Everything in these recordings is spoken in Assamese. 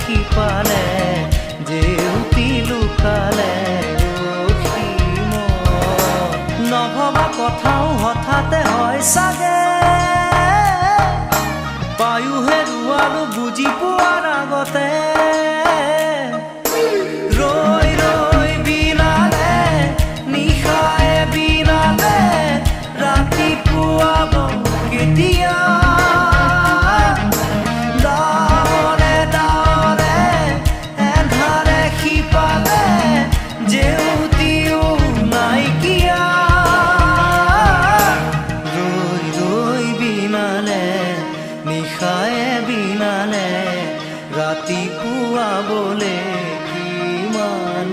সিপালে জেউতি লুকালে নভবা কথাও হঠাতে হয় চাগে পায়ো হেৰুৱালো বুজি পোৱাৰ আগতে ৰৈ ৰৈ বিনালে নিশায়ে বিনালে ৰাতিপুৱাব কেতিয়া ৰাতিপুৱাবলে কিমান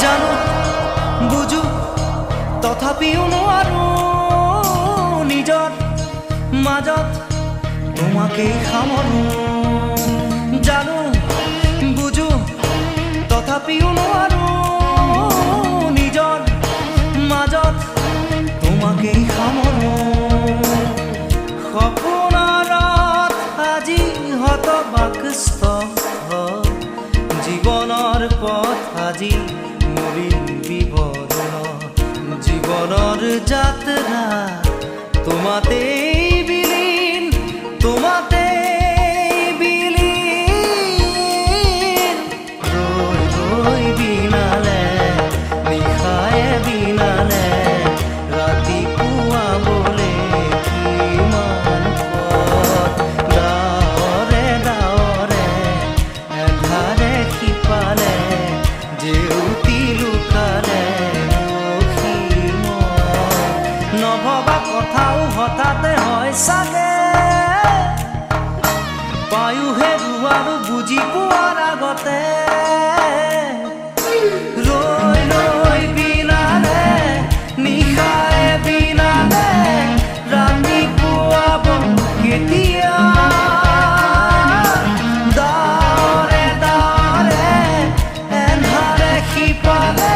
জানো বুজো তথাপিও নোৱাৰো নিজৰ মাজত তোমাকেই সামৰো জানো বুজো তথাপিও নোৱাৰো নিজৰ মাজত তোমাকেই সামৰো সপোনত আজি হতবাকস্থ জীৱনৰ পথ আজি মলিন বিবৰণ জীৱনৰ যাত্ৰা তোমাতেই বিলীন তোমাতেই বিলীন ৰৈ ৰৈ বিনালে নিশায়ে বিনালে ৰাতিপুৱাবলে কিমান পথ ডাৱৰে ডাৱৰে এধাৰে সিপালে জেউতি লুকালে নভবা কথাও হঠাতে হয় চাগে পায়ো হেৰুৱালো বুজি পোৱাৰ আগতে ৰৈ ৰৈ বিনালে নিশায়ে বিনালে ৰাতিপুৱাব কেতিয়া ডাৱৰে ডাৱৰে এন্ধাৰে সিপালে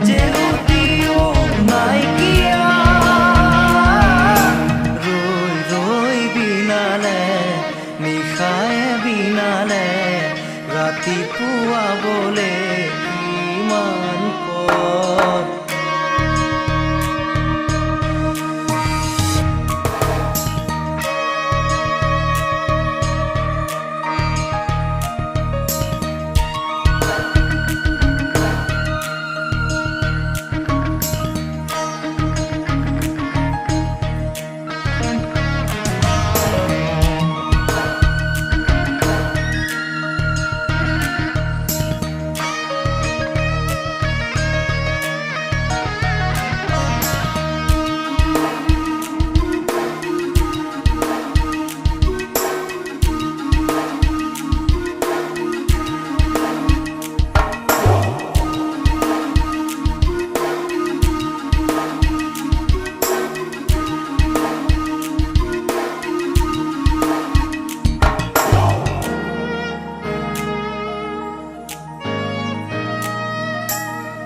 জেউতিও নাইকিয়া ৰৈ ৰৈ বিনালে নিশায়ে বিনালে ৰাতিপুৱাবলে কিমান পথ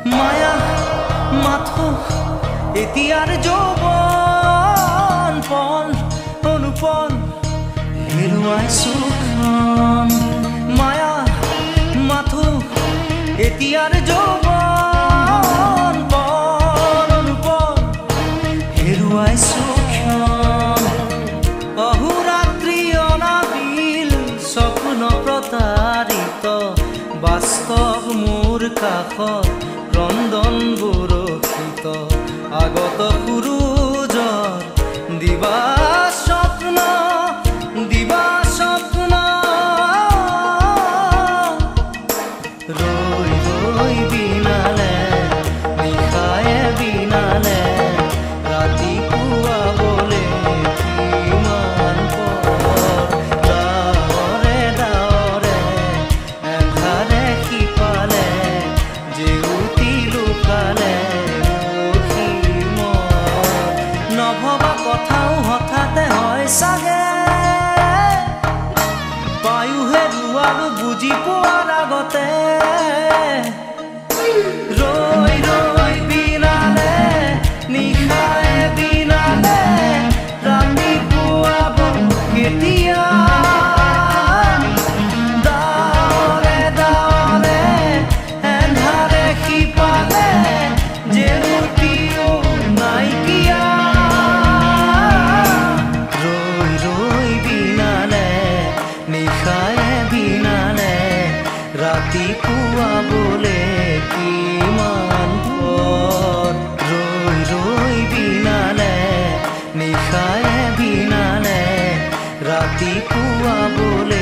মায়া মাথো এতিয়াৰ যৌৱন পণ অনুপণ হেৰুৱাইছো মায়া মাথো এতিয়াৰ যৌৱন পণ অনুপণ হেৰুৱাইছো অহোৰাত্ৰি অনাবিল স্বপ্ন প্ৰতাৰিত বাস্তৱ মোৰ কাষত ক্ৰন্দন বৰষিত আগত সূৰুজৰ দিবা স্বপ্ন ৰাতি পুৱাবলে